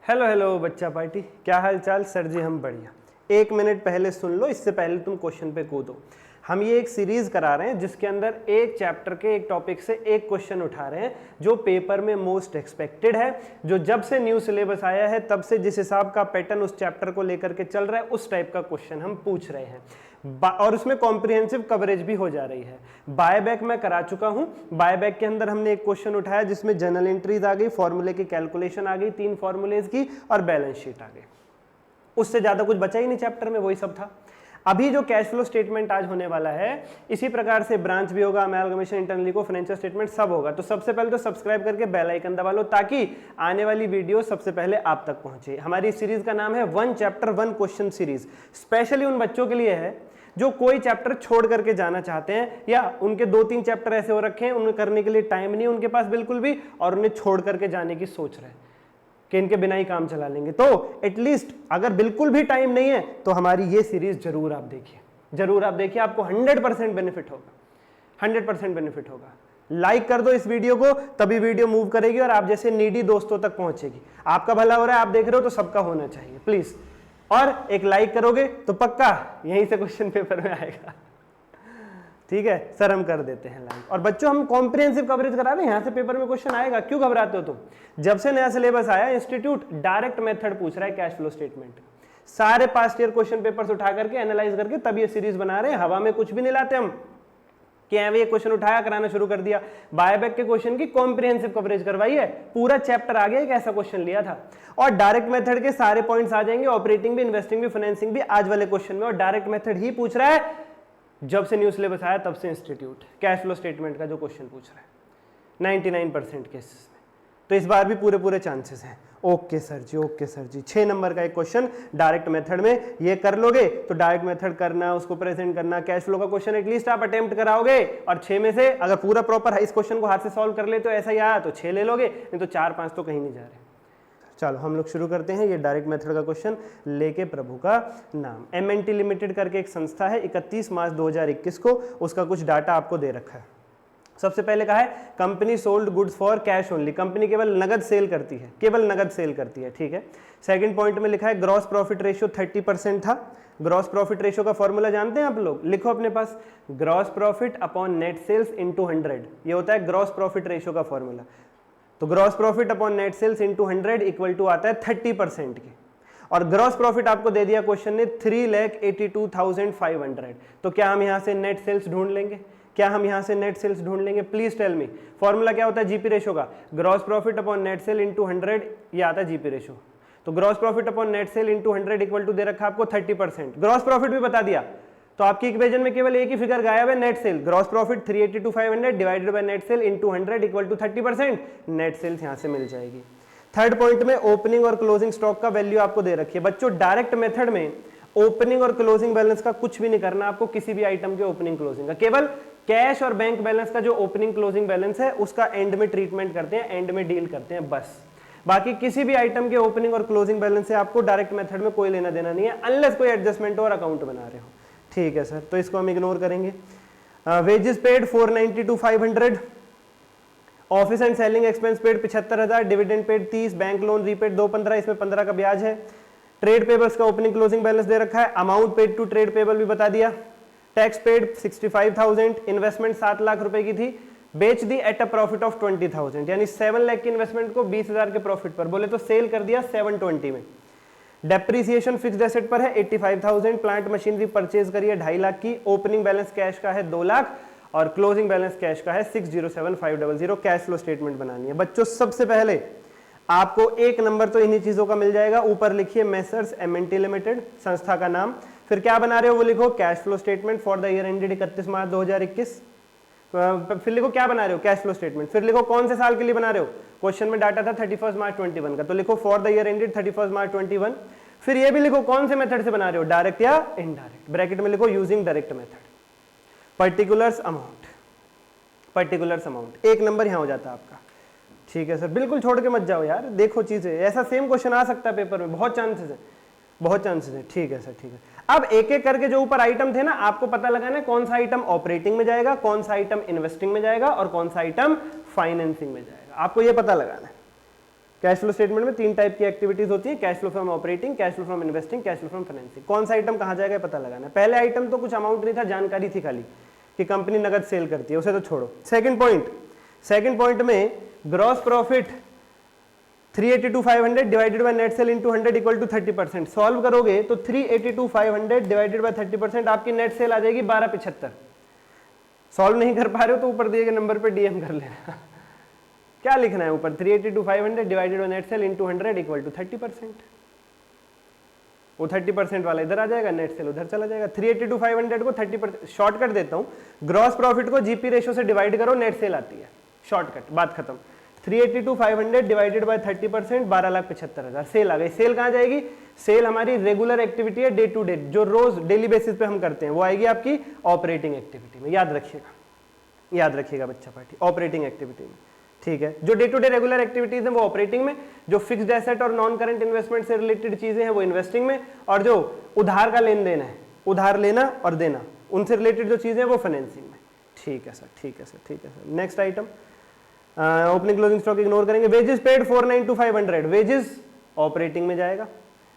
Hello hello बच्चा party, क्या हाल चाल सर जी? हम बढ़िया। 1 मिनट पहले सुन लो, इससे पहले तुम क्वेश्चन पे कूदो। हम ये एक सीरीज करा रहे हैं जिसके अंदर एक चैप्टर के एक टॉपिक से एक क्वेश्चन उठा रहे हैं जो पेपर में मोस्ट एक्सपेक्टेड है, जो जब से न्यू सिलेबस आया है तब से जिस हिसाब का पैटर्न उस चैप्टर को लेकर के चल रहा है उस टाइप का क्वेश्चन हम पूछ रहे हैं और उसमें कॉम्प्रिहेंसिव कवरेज भी हो जा रही है। बायबैक मैं करा चुका हूं। बायबैक के अंदर हमने एक क्वेश्चन उठाया जिसमें जनरल एंट्रीज आ गई, फॉर्मूले की कैलकुलेशन आ गई, 3 फॉर्मूलेज की और बैलेंस शीट आ गई। उससे ज्यादा कुछ बचा ही नहीं चैप्टर में, वही सब था। अभी जो कैश फ्लो स्टेटमेंट आज होने वाला है, इसी प्रकार से ब्रांच भी होगा, अमेलगमेशन, इंटरनल फाइनेंशियल स्टेटमेंट सब होगा। तो सबसे पहले तो सब्सक्राइब करके बेल आइकन दबा लो ताकि आने वाली वीडियो सबसे पहले आप तक पहुंचे। हमारी सीरीज का नाम है 1 चैप्टर 1 क्वेश्चन सीरीज। स्पेशली उन बच्चों के लिए है जो कोई चैप्टर छोड़ करके जाना चाहते हैं या उनके 2-3 चैप्टर ऐसे हो रखे हैं उन्हें करने के लिए टाइम नहीं उनके पास बिल्कुल भी, और उन्हें छोड़ करके जाने की सोच रहे हैं कि इनके बिना ही काम चला लेंगे। तो एटलीस्ट अगर बिल्कुल भी टाइम नहीं है तो हमारी ये सीरीज जरूर आप देखिए, जरूर आप देखिए, आपको 100% बेनिफिट होगा, 100% बेनिफिट होगा। लाइक कर दो इस वीडियो को, तभी वीडियो मूव करेगी और आप जैसे नीडी दोस्तों तक पहुंचेगी। आपका भला हो रहा है, आप देख रहे हो तो सबका होना चाहिए प्लीज। और एक लाइक करोगे तो पक्का यहीं से क्वेश्चन पेपर में आएगा। ठीक है सर, हम कर देते हैं लाइक। और बच्चों हम कॉम्प्रिहेंसिव कवरेज करा रहे हैं, यहां से पेपर में क्वेश्चन आएगा, क्यों घबराते हो तुम? जब से नया सिलेबस आया इंस्टीट्यूट डायरेक्ट मेथड पूछ रहा है कैश फ्लो स्टेटमेंट। सारे पास्ट ईयर क्वेश्चन पेपर्स उठा करके एनालाइज करके तब ये सीरीज बना रहे हैं। हवा में कुछ भी नहीं लाते हम कि ये क्वेश्चन उठाया कराना शुरू कर दिया। बायबैक के क्वेश्चन की कॉम्प्रिहेंसिव कवरेज करवाई है, पूरा चैप्टर आ गया, एक ऐसा क्वेश्चन लिया था। और डायरेक्ट मेथड के सारे पॉइंट्स आ जाएंगे, ऑपरेटिंग भी, इन्वेस्टिंग भी, फाइनेंसिंग भी आज वाले क्वेश्चन में। और डायरेक्ट मेथड ही पूछ रहा है, जब से न्यू सिलेबस आया तब से इंस्टीट्यूट कैश फ्लो स्टेटमेंट का जो क्वेश्चन पूछ रहा है 99% केसेस में। तो इस बार भी पूरे चांसेस हैं। ओके सर जी, ओके सर जी। 6 नंबर का एक क्वेश्चन डायरेक्ट मेथड में, ये कर लोगे तो डायरेक्ट मेथड करना, उसको प्रेजेंट करना, कैश फ्लो का क्वेश्चन एटलीस्ट आप अटेम्प्ट कराओगे। और 6 में से अगर पूरा प्रॉपर इस क्वेश्चन को हाथ से सॉल्व कर ले तो ऐसा ही आया तो 6 ले लोगे, नहीं तो 4-5 तो कहीं नहीं जा रहे। चलो हम लोग शुरू करते हैं। ये डायरेक्ट मेथड का क्वेश्चन लेके प्रभु का नाम। एमएनटी लिमिटेड करके एक संस्था है, 31 मार्च 2021 को उसका कुछ डाटा आपको दे रखा है। सबसे पहले कहा है company sold goods for cash only, company केवल नगद सेल करती है, केवल नगद सेल करती है। ठीक है। सेकंड पॉइंट में लिखा है ग्रॉस प्रॉफिट रेशियो 30% था। ग्रॉस प्रॉफिट रेशियो का फॉर्मूला जानते हैं आप लोग? लिखो अपने पास, gross profit upon net sales into 100, ये होता है ग्रॉस प्रॉफिट रेशियो का फॉर्मूला। तो gross profit upon net sales into 100 equal to आता है 30% की। और ग्रॉस प्रॉफिट आपको दे दिया क्वेश्चन ने 3,82,500। तो क्या हम यहां से नेट सेल्स ढूंढ लेंगे? क्या हम यहां से नेट सेल्स ढूंढ लेंगे? Please tell me. फॉर्मूला क्या होता है जीपी रेशो का? Gross profit upon net sale into 100, ये आता है जीपी रेशो। तो gross profit upon net sale into 100 equal to दे रखा आपको 30%। ग्रॉस प्रॉफिट भी बता दिया, तो आपकी इक्वेशन में केवल एक ही फिगर गायब है, net sale. Gross profit 382,500 divided by net sale into 100 equal to 30%। Net sales यहां से मिल जाएगी। थर्ड पॉइंट में ओपनिंग और क्लोजिंग स्टॉक का वैल्यू आपको दे रखी है। बच्चों डायरेक्ट मेथड में ओपनिंग और क्लोजिंग बैलेंस का कुछ भी नहीं करना आपको, किसी भी आइटम के ओपनिंग क्लोजिंग का। केवल कैश और बैंक बैलेंस का जो ओपनिंग क्लोजिंग बैलेंस है उसका एंड में ट्रीटमेंट करते हैं, एंड में डील करते हैं बस। बाकी किसी भी आइटम के ओपनिंग और क्लोजिंग बैलेंस से आपको डायरेक्ट मेथड में कोई लेना देना नहीं है, अनलेस कोई एडजस्टमेंट और अकाउंट बना रहे हो। ठीक है सर, तो इसको हम इग्नोर करेंगे। Wages paid 492,500, office and selling expense paid 75,000, dividend paid 30, bank loan repaid 215, इसमें 15 का ब्याज है। ट्रेड पेबल्स का ओपनिंग क्लोजिंग बैलेंस दे रखा है, amount paid to trade payable भी बता दिया। टैक्स पेड 65,000, इन्वेस्टमेंट 7 लाख रुपए की थी, बेच दी एट अ प्रॉफिट ऑफ 20,000, यानी 7 लाख की इन्वेस्टमेंट को 20,000 के प्रॉफिट पर, बोले तो सेल कर दिया 720 में। डेप्रीसिएशन फिक्स्ड एसेट पर है 85,000, प्लांट मशीनरी परचेज करी है 2.5 लाख की। ओपनिंग बैलेंस कैश का है 2 लाख और क्लोजिंग बैलेंस कैश का है 607,500। कैश फ्लो स्टेटमेंट बनानी है बच्चों। सबसे पहले आपको 1 नंबर तो इन्हीं चीजों का मिल जाएगा। ऊपर लिखिए मेसर्स एमएनटी लिमिटेड, संस्था का नाम। फिर क्या बना रहे हो वो लिखो, cash flow statement for the year ended 31 मार्च 2021। फिर लिखो क्या बना रहे हो, कैश फ्लो स्टेटमेंट। फिर लिखो कौन से साल के लिए बना रहे हो, क्वेश्चन में डाटा था 31 मार्च 21 का, तो लिखो फॉर द ईयर एंडेड 31 मार्च 21। फिर ये भी लिखो कौन से मेथड से बना रहे हो, डायरेक्ट या इनडायरेक्ट। ब्रैकेट में लिखो using direct method. Particulars amount, particulars amount 1 number यहां हो जाता है आपका। ठीक है सर, बिल्कुल छोड़ के मत जाओ यार, देखो चीजें, ऐसा सेम क्वेश्चन आ सकता है पेपर में, बहुत चांसेस है, बहुत चांसेस है। ठीक है सर, ठीक है। अब एक एक करके जो ऊपर आइटम थे ना, आपको पता लगाना है कौन सा आइटम ऑपरेटिंग में जाएगा, कौन सा आइटम इन्वेस्टिंग में जाएगा और कौन सा आइटम फाइनेंसिंग में जाएगा, आपको ये पता लगाना है। कैश फ्लो स्टेटमेंट में 3 टाइप की एक्टिविटीज होती है, cash flow from operating, cash flow from investing, cash flow from financing. कौन सा आइटम कहाँ जाएगा पता लगाना है। पहले आइटम तो कुछ अमाउंट नहीं था, जानकारी थी खाली कि कंपनी नगद सेल करती है, उसे तो छोड़ो। सेकंड पॉइंट में gross profit 382,500 divided by net sale into 100 equal to 30%। Solve करोगे तो 382,500 डिवाइडेड बाय 30% आपकी नेट सेल आ जाएगी 1275। सॉल्व नहीं कर पा रहे हो तो ऊपर दिए गए नंबर पे डीएम कर लेना। क्या लिखना है ऊपर, 382,500 divided by net sale into 100 equal to 30%। वो 30% वाला इधर आ जाएगा, नेट सेल उधर चला जाएगा। 382,500 को 30%, शॉर्टकट देता हूं, ग्रॉस प्रॉफिट को जीपी रेशियो से डिवाइड करो, नेट सेल आती है, शॉर्टकट, बात खत्म। 382,500 डिवाइडेड बाय 30%, 12,75,000 सेल आ गई। सेल कहां जाएगी? सेल हमारी रेगुलर एक्टिविटी है, डे टू डे, जो रोज डेली बेसिस पे हम करते हैं, वो आएगी आपकी ऑपरेटिंग एक्टिविटी में। याद रखिएगा बच्चा पार्टी, ऑपरेटिंग एक्टिविटी में, ठीक है। जो day to day regular activities है वो ऑपरेटिंग में, जो फिक्स्ड एसेट और नॉन करंट इन्वेस्टमेंट से रिलेटेड चीजें हैं वो इन्वेस्टिंग में, और जो उधार का लेन देन है, उधार लेना और देना, उनसे रिलेटेड जो चीजें हैं वो फाइनेंसिंग में। ठीक है sir. Next item, opening closing stock ignore करेंगे। वेजेस पेड 492,500, वेजेस ऑपरेटिंग में जाएगा।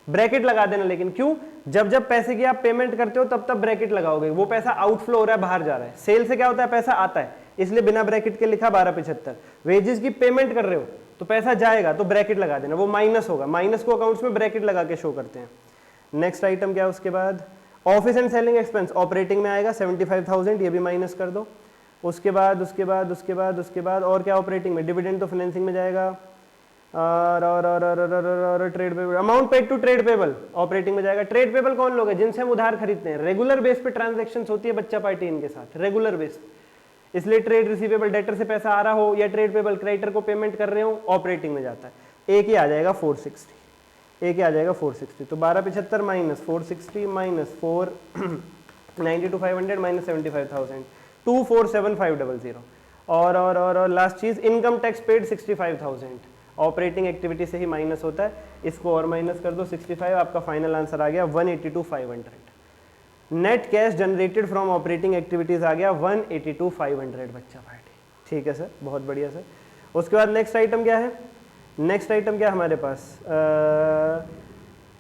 ब्रैकेट लगा देना, लेकिन क्यों? जब पैसे की आप पेमेंट करते हो तब ब्रैकेट लगाओगे, वो पैसा आउटफ्लो हो रहा है, बाहर जा रहा है। सेल से क्या होता है, पैसा आता है, इसलिए बिना ब्रैकेट के लिखा 1275। वेजेस की पेमेंट कर रहे हो तो पैसा जाएगा तो ब्रैकेट लगा देना, वो माइनस होगा, माइनस को अकाउंट्स में ब्रैकेट लगा के शो करते हैं। नेक्स्ट आइटम क्या है उसके बाद, office and selling expense operating में आएगा 75,000, ये भी माइनस कर दो। उसके बाद और क्या ऑपरेटिंग में, डिविडेंड तो फाइनेंसिंग में जाएगा, और trade payable, amount paid to trade payable operating में जाएगा। ट्रेड पेबल कौन लोग हैं? जिनसे हम उधार खरीदते हैं, रेगुलर बेस पे ट्रांजैक्शंस होती है बच्चा पार्टी इनके साथ, रेगुलर बेस, इसलिए ट्रेड रिसीवेबल डेटर से पैसा आ रहा हो या ट्रेड पेबल क्रेडिटर को पेमेंट कर रहे हो, ऑपरेटिंग में जाता है। एक ही आ जाएगा 460, तो 1275 माइनस 460 माइनस 492,500 माइनस 75,000, 247,500। और लास्ट चीज, income tax paid 65,000, operating activity से ही माइनस होता है, इसको और माइनस कर दो 65, आपका फाइनल आंसर आ गया 182,500। Net cash generated from operating activities आ गया 182,500 बच्चा पार्टी। ठीक है सर, बहुत बढ़िया सर। उसके बाद नेक्स्ट आइटम क्या है? नेक्स्ट आइटम क्या हमारे पास,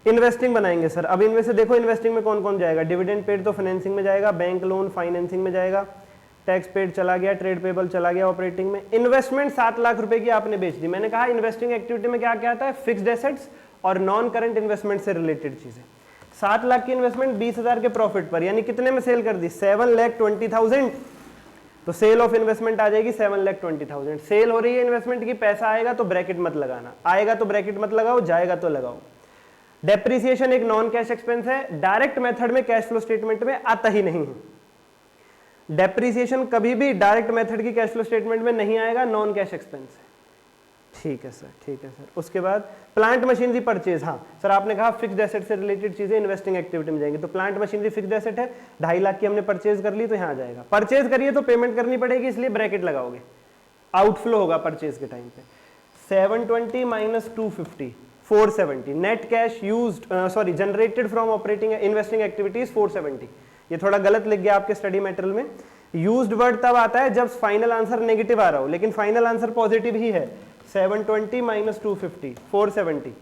इन्वेस्टिंग बनाएंगे सर। अब इनमें से देखो इन्वेस्टिंग में कौन कौन जाएगा। डिविडेंड पेड तो फाइनेंसिंग में जाएगा, बैंक लोन फाइनेंसिंग में जाएगा, टैक्स पेड चला गया, ट्रेड पेबल चला गया ऑपरेटिंग में। इन्वेस्टमेंट 7 लाख रुपए की आपने बेच दी। मैंने कहा इन्वेस्टिंग एक्टिविटी में क्या क्या आता है, फिक्स्ड एसेट्स और नॉन करंट इन्वेस्टमेंट से रिलेटेड चीजें। 7 लाख की इन्वेस्टमेंट 20,000 के प्रॉफिट पर, यानी कितने में सेल कर दी, 7,20,000। तो सेल ऑफ इन्वेस्टमेंट आ जाएगी 7,20,000। सेल हो रही है इन्वेस्टमेंट की, पैसा आएगा तो ब्रैकेट मत लगाना, आएगा तो ब्रैकेट मत लगाओ, जाएगा तो लगाओ। डेप्रिसिएशन एक नॉन कैश एक्सपेंस है, डायरेक्ट मेथड में कैश फ्लो स्टेटमेंट में आता ही नहीं है। डेप्रिसिएशन कभी भी डायरेक्ट मेथड की कैश फ्लो स्टेटमेंट में नहीं आएगा, नॉन कैश एक्सपेंस है। ठीक है सर, ठीक है सर। उसके बाद प्लांट मशीनरी परचेज, हाँ सर आपने कहा फिक्स्ड एसेट से रिलेटेड चीजें इन्वेस्टिंग एक्टिविटी में जाएंगी, तो प्लांट मशीनरी फिक्स्ड एसेट है, 2.5 लाख की हमने परचेज कर ली तो यहाँ आ जाएगा। परचेज करिए तो पेमेंट करनी पड़ेगी, इसलिए ब्रैकेट लगाओगे, आउटफ्लो होगा परचेज के टाइम पे। 720 minus 250, 470। Net cash used, sorry generated from operating investing activities 470। ये थोड़ा गलत लिख गया आपके स्टडी मटेरियल में। यूज्ड वर्ड तब आता है जब फाइनल आंसर नेगेटिव आ रहा हो, लेकिन फाइनल आंसर पॉजिटिव ही है। 720 माइनस 250, 470।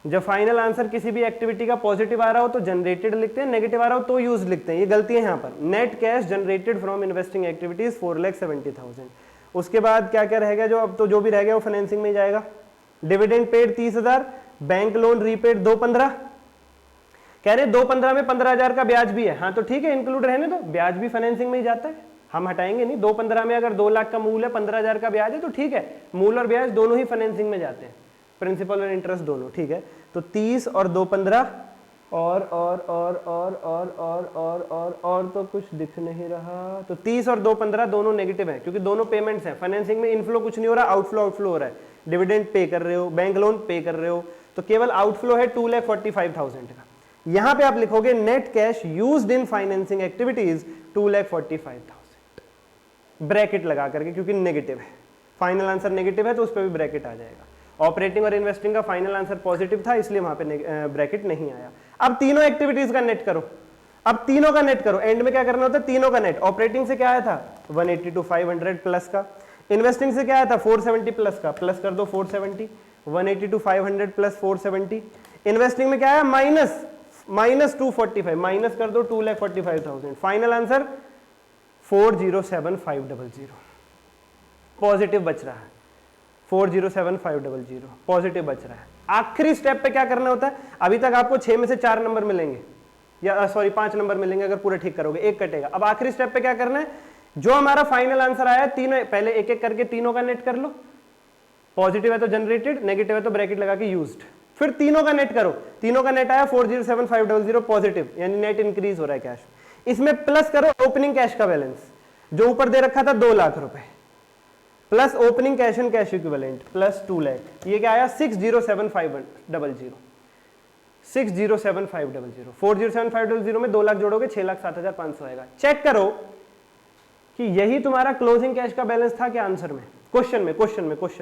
जब फाइनल आंसर किसी भी एक्टिविटी का पॉजिटिव आ रहा हो तो जनरेटेड लिखते हैं, नेगेटिव आ रहा हो तो यूज लिखते हैं, ये गलती है यहाँ पर। Net cash generated from investing activities 4,70,000। उसके बाद क्या क्या रहेगा, जो अब तो जो भी रह गया वो फाइनेंसिंग में जाएगा। Dividend paid 30,000, bank loan repaid 215। कह रहे 215 में 15,000 का ब्याज भी है, हाँ तो ठीक है इंक्लूड रहने दो, ब्याज भी फाइनेंसिंग में ही जाता है, हम हटाएंगे नहीं। 215 में अगर 2 लाख का मूल है, 15,000 का ब्याज है तो ठीक है, मूल और ब्याज दोनों ही फाइनेंसिंग में जाते हैं, प्रिंसिपल और इंटरेस्ट दोनों, ठीक है। तो 30 और 215 और तो कुछ दिख नहीं रहा। तो 30 और 215 दोनों नेगेटिव है, क्योंकि दोनों पेमेंट्स हैं। फाइनेंसिंग में इनफ्लो कुछ नहीं हो रहा, आउटफ्लो हो रहा है। डिविडेंड पे कर रहे हो, बैंक लोन पे कर रहे हो, तो केवल आउटफ्लो है 2,45,000 का। यहां पे आप लिखोगे net cash used in financing activities 2,45,000, bracket लगा करके, क्योंकि नेगेटिव है, फाइनल आंसर नेगेटिव है तो उस पर भी ब्रैकेट आ जाएगा। ऑपरेटिंग और इन्वेस्टिंग का फाइनल आंसर पॉजिटिव था, इसलिए वहां पे ब्रैकेट नहीं आया। अब तीनों एक्टिविटीज का नेट करो, अब तीनों का नेट करो। एंड में क्या करना होता है, तीनों का नेट। ऑपरेटिंग से क्या आया था 182,500 प्लस का, इन्वेस्टिंग से क्या आया था 470 प्लस का, प्लस कर दो 470, 180 to 500 प्लस 470। इन्वेस्टिंग में क्या आया माइनस 245, माइनस कर दो 2,45,000। फाइनल आंसर 407,500 पॉजिटिव बच रहा है, 407,500 पॉजिटिव बच रहा है। आखिरी स्टेप पे क्या करना होता है, अभी तक आपको 6 में से 4 नंबर मिलेंगे, या सॉरी 5 नंबर मिलेंगे अगर पूरा ठीक करोगे, एक कटेगा। अब आखिरी स्टेप पे क्या करना है, जो हमारा फाइनल आंसर आया तीनों पहले एक एक करके तीनों का नेट कर लो, पॉजिटिव है तो जनरेटेड, नेगेटिव है तो ब्रैकेट लगा के यूज्ड, फिर तीनों का नेट करो, तीनों का नेट आया 407,500 पॉजिटिव, यानी नेट इंक्रीज हो रहा है कैश। इसमें प्लस करो ओपनिंग कैश का बैलेंस जो ऊपर दे रखा था 2 लाख रुपए, plus opening cash and cash equivalent plus 2 lakh, ये क्या आया 607,500, 607,500, 407,500 में 2 लाख जोड़ोगे 6,07,500 आएगा। चेक करो कि यही तुम्हारा क्लोजिंग कैश का बैलेंस था क्या आंसर में, क्वेश्चन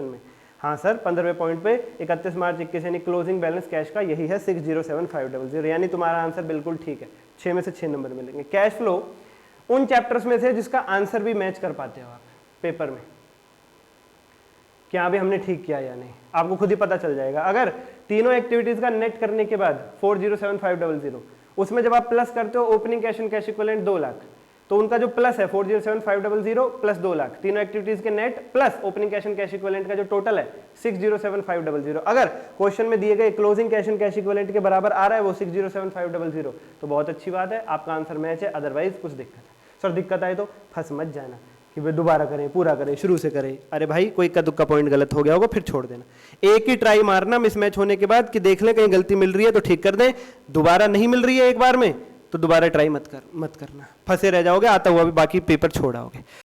में। हाँ सर 15वें पॉइंट पे 31 मार्च 21 यानी क्लोजिंग बैलेंस कैश का यही है 607,500, यानी तुम्हारा आंसर बिल्कुल ठीक है, 6 में से 6 नंबर मिलेंगे। कैश फ्लो उन चैप्टर्स में से जिसका आंसर भी मैच कर पाते हो आप पेपर में, क्या अभी हमने ठीक किया या नहीं, आपको खुद ही पता चल जाएगा। अगर तीनों एक्टिविटीज का नेट करने के बाद 407,500 उसमें जब आप प्लस करते हो opening cash and cash equivalent 2 lakh, तो उनका जो प्लस है 407,500 प्लस 2 लाख, तीनों एक्टिविटीज के net plus opening cash and cash equivalent का जो टोटल है 607,500। अगर क्वेश्चन में दिए गए closing cash and cash equivalent के बराबर आ रहा है वो 607,500 तो बहुत अच्छी बात है, आपका आंसर मैच है, अदरवाइज कुछ दिक्कत है। सर दिक्कत आए तो फंस मत जाना कि वे दोबारा करें, पूरा करें, शुरू से करें। अरे भाई कोई इक्का दुक्का पॉइंट गलत हो गया होगा फिर छोड़ देना, एक ही ट्राई मारना मिसमैच होने के बाद कि देख लें कहीं गलती मिल रही है तो ठीक कर दें, दोबारा नहीं मिल रही है एक बार में तो दोबारा ट्राई मत करना, फंसे रह जाओगे, आता हुआ भी बाकी पेपर छोड़ाओगे।